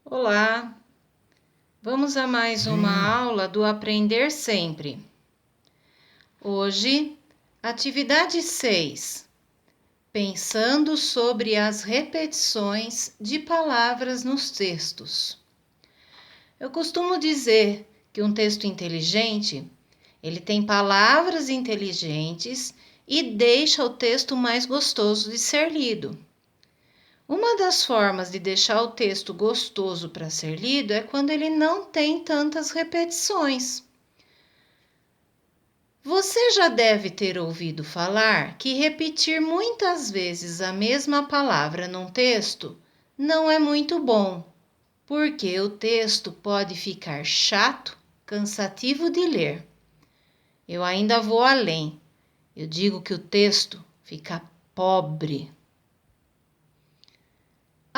Olá, vamos a mais uma aula do Aprender Sempre. Hoje, atividade 6, pensando sobre as repetições de palavras nos textos. Eu costumo dizer que um texto inteligente, ele tem palavras inteligentes e deixa o texto mais gostoso de ser lido. Uma das formas de deixar o texto gostoso para ser lido é quando ele não tem tantas repetições. Você já deve ter ouvido falar que repetir muitas vezes a mesma palavra num texto não é muito bom, porque o texto pode ficar chato, cansativo de ler. Eu ainda vou além. Eu digo que o texto fica pobre.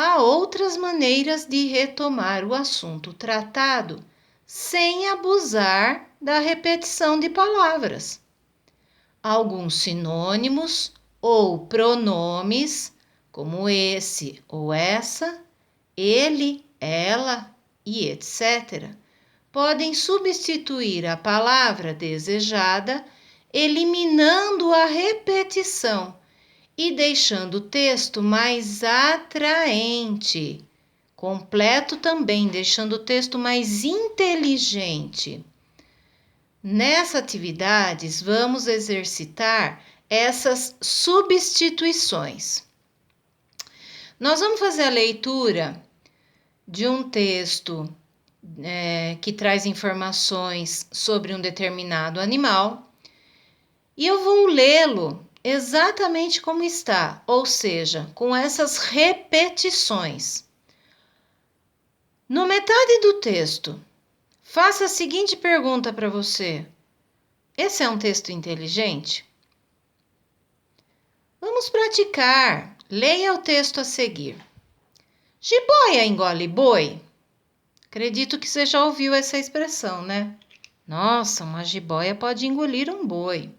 Há outras maneiras de retomar o assunto tratado sem abusar da repetição de palavras. Alguns sinônimos ou pronomes, como esse ou essa, ele, ela e etc., podem substituir a palavra desejada, eliminando a repetição e deixando o texto mais atraente. Completo também, deixando o texto mais inteligente. Nessas atividades, vamos exercitar essas substituições. Nós vamos fazer a leitura de um texto que traz informações sobre um determinado animal e eu vou lê-lo exatamente como está, ou seja, com essas repetições. No metade do texto, faça a seguinte pergunta para você: esse é um texto inteligente? Vamos praticar. Leia o texto a seguir. Jiboia engole boi? Acredito que você já ouviu essa expressão, né? Nossa, uma jiboia pode engolir um boi.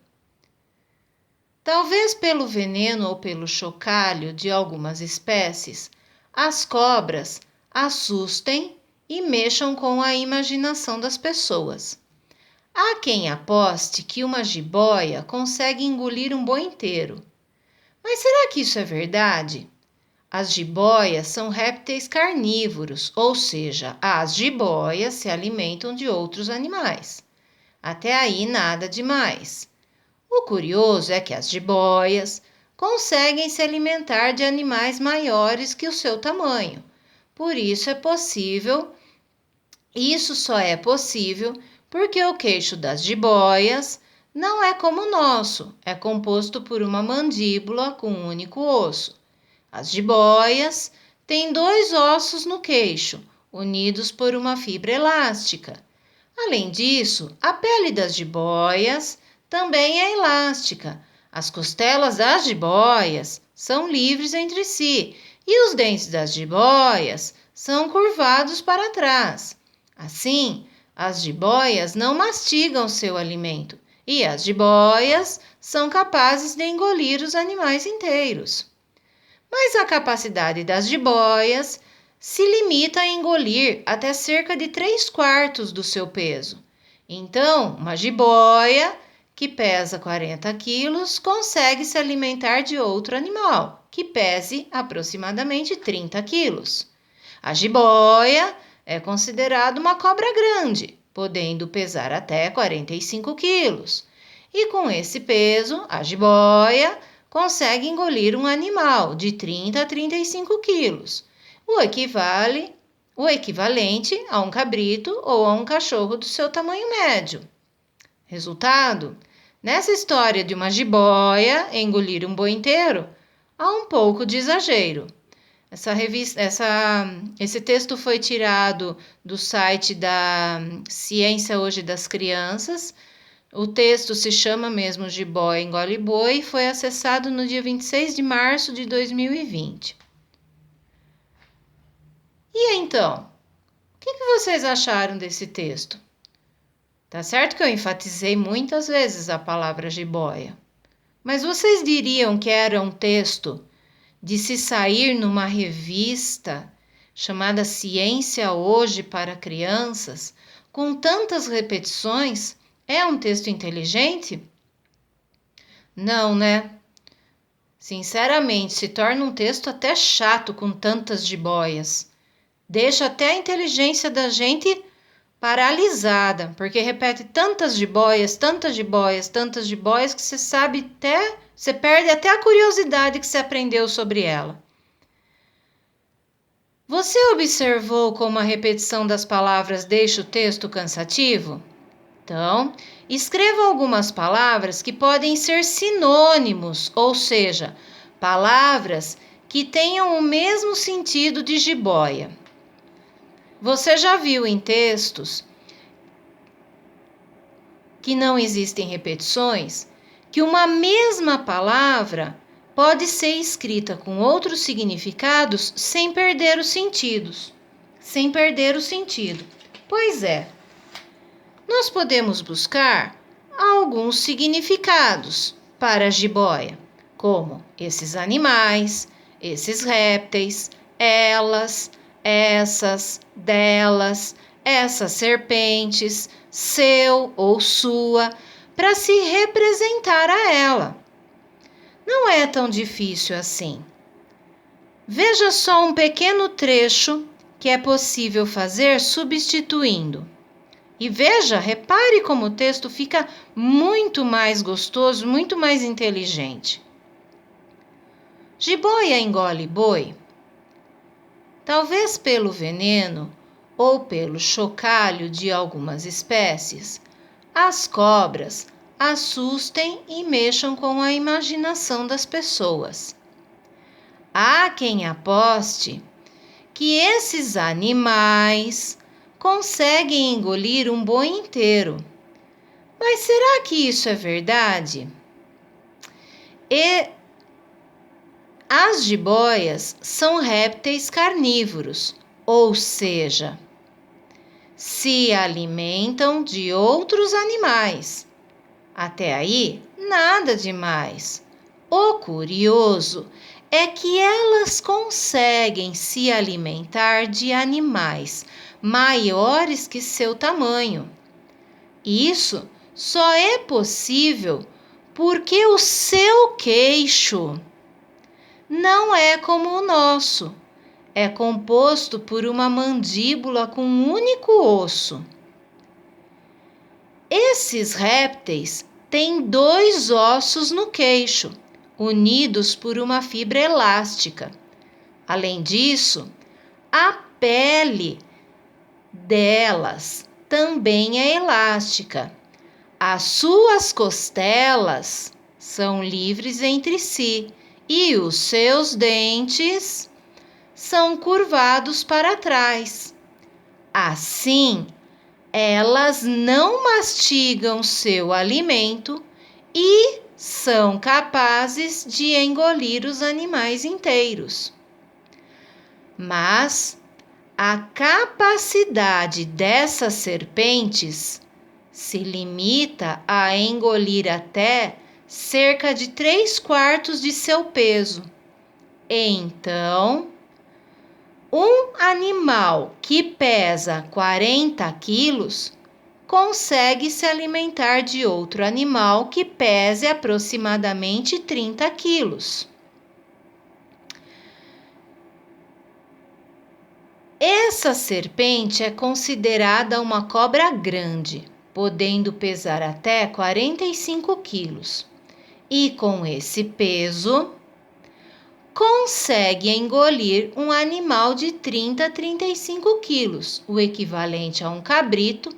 Talvez pelo veneno ou pelo chocalho de algumas espécies, as cobras assustem e mexam com a imaginação das pessoas. Há quem aposte que uma jiboia consegue engolir um boi inteiro. Mas será que isso é verdade? As jiboias são répteis carnívoros, ou seja, as jiboias se alimentam de outros animais. Até aí nada demais. O curioso é que as jiboias conseguem se alimentar de animais maiores que o seu tamanho. Por isso isso só é possível porque o queixo das jiboias não é como o nosso, é composto por uma mandíbula com um único osso. As jiboias têm 2 ossos no queixo, unidos por uma fibra elástica. Além disso, a pele das jiboias também é elástica. As costelas das jiboias são livres entre si e os dentes das jiboias são curvados para trás. Assim, as jiboias não mastigam seu alimento e as jiboias são capazes de engolir os animais inteiros. Mas a capacidade das jiboias se limita a engolir até cerca de 3/4 do seu peso. Então, uma jiboia que pesa 40 quilos consegue se alimentar de outro animal que pese aproximadamente 30 quilos. A jiboia é considerada uma cobra grande, podendo pesar até 45 quilos. E com esse peso, a jiboia consegue engolir um animal de 30 a 35 quilos, o equivalente a um cabrito ou a um cachorro do seu tamanho médio. Resultado? Nessa história de uma jiboia engolir um boi inteiro, há um pouco de exagero. Esse texto foi tirado do site da Ciência Hoje das Crianças. O texto se chama mesmo Jiboia engole boi e foi acessado no dia 26 de março de 2020. E então, o que vocês acharam desse texto? Tá certo que eu enfatizei muitas vezes a palavra jiboia, mas vocês diriam que era um texto de se sair numa revista chamada Ciência Hoje para Crianças, com tantas repetições, é um texto inteligente? Não, né? Sinceramente, se torna um texto até chato com tantas jiboias. Deixa até a inteligência da gente paralisada, porque repete tantas jiboias, tantas jiboias, tantas jiboias que você perde até a curiosidade que você aprendeu sobre ela. Você observou como a repetição das palavras deixa o texto cansativo? Então, escreva algumas palavras que podem ser sinônimos, ou seja, palavras que tenham o mesmo sentido de jiboia. Você já viu em textos que não existem repetições, que uma mesma palavra pode ser escrita com outros significados sem perder os sentidos. Sem perder o sentido. Pois é, nós podemos buscar alguns significados para a jiboia, como esses animais, esses répteis, elas, essas, delas, essas serpentes, seu ou sua, para se representar a ela. Não é tão difícil assim. Veja só um pequeno trecho que é possível fazer substituindo. E veja, repare como o texto fica muito mais gostoso, muito mais inteligente. Jiboia engole boi? Talvez pelo veneno ou pelo chocalho de algumas espécies, as cobras assustem e mexam com a imaginação das pessoas. Há quem aposte que esses animais conseguem engolir um boi inteiro. Mas será que isso é verdade? As jiboias são répteis carnívoros, ou seja, se alimentam de outros animais. Até aí, nada demais. O curioso é que elas conseguem se alimentar de animais maiores que seu tamanho. Isso só é possível porque o seu queixo não é como o nosso. É composto por uma mandíbula com um único osso. Esses répteis têm 2 ossos no queixo, unidos por uma fibra elástica. Além disso, a pele delas também é elástica. As suas costelas são livres entre si e os seus dentes são curvados para trás. Assim, elas não mastigam seu alimento e são capazes de engolir os animais inteiros. Mas a capacidade dessas serpentes se limita a engolir até cerca de 3/4 de seu peso. Então, um animal que pesa 40 quilos consegue se alimentar de outro animal que pese aproximadamente 30 quilos. Essa serpente é considerada uma cobra grande, podendo pesar até 45 quilos. E com esse peso, consegue engolir um animal de 30 a 35 quilos, o equivalente a um cabrito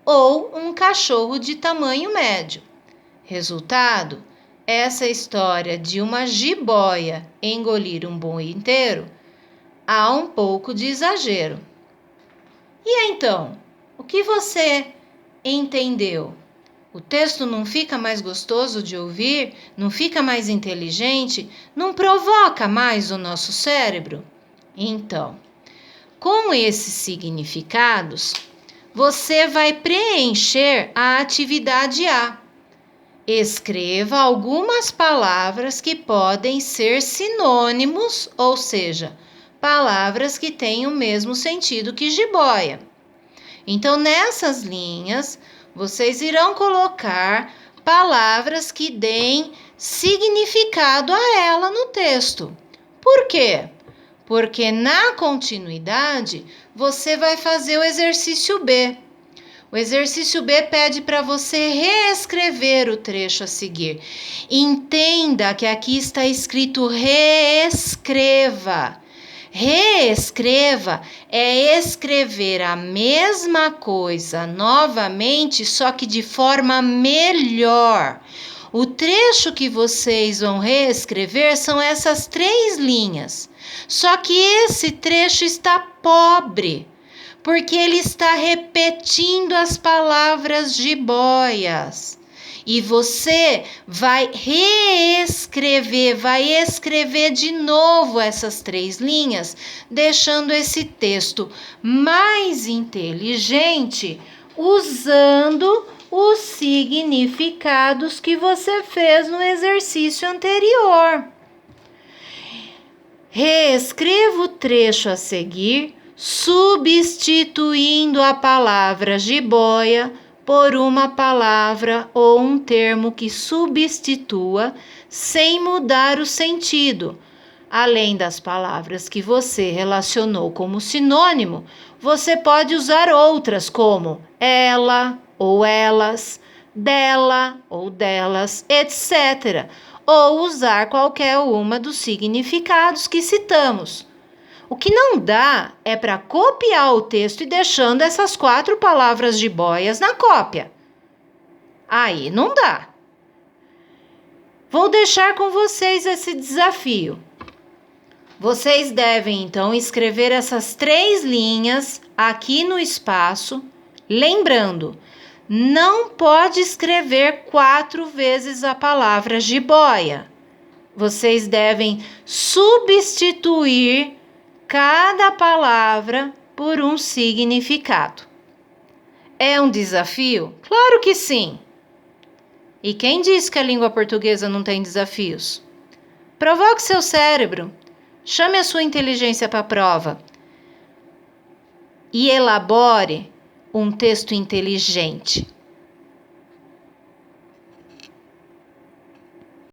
ou um cachorro de tamanho médio. Resultado, essa história de uma jiboia engolir um boi inteiro, há um pouco de exagero. E então, o que você entendeu? O texto não fica mais gostoso de ouvir? Não fica mais inteligente? Não provoca mais o nosso cérebro? Então, com esses significados, você vai preencher a atividade A. Escreva algumas palavras que podem ser sinônimos, ou seja, palavras que têm o mesmo sentido que jiboia. Então, nessas linhas, vocês irão colocar palavras que deem significado a ela no texto. Por quê? Porque na continuidade, você vai fazer o exercício B. O exercício B pede para você reescrever o trecho a seguir. Entenda que aqui está escrito reescreva. Reescreva é escrever a mesma coisa novamente, só que de forma melhor. O trecho que vocês vão reescrever são essas 3 linhas. Só que esse trecho está pobre, porque ele está repetindo as palavras jiboias. E você vai reescrever, vai escrever de novo essas 3 linhas, deixando esse texto mais inteligente, usando os significados que você fez no exercício anterior. Reescreva o trecho a seguir, substituindo a palavra jiboia por uma palavra ou um termo que substitua sem mudar o sentido. Além das palavras que você relacionou como sinônimo, você pode usar outras como ela ou elas, dela ou delas, etc. Ou usar qualquer uma dos significados que citamos. O que não dá é para copiar o texto e deixando essas 4 palavras jiboias na cópia. Aí não dá. Vou deixar com vocês esse desafio. Vocês devem, então, escrever essas 3 linhas aqui no espaço. Lembrando, não pode escrever 4 vezes a palavra jiboia. Vocês devem substituir cada palavra por um significado. É um desafio? Claro que sim! E quem disse que a língua portuguesa não tem desafios? Provoque seu cérebro, chame a sua inteligência para a prova e elabore um texto inteligente.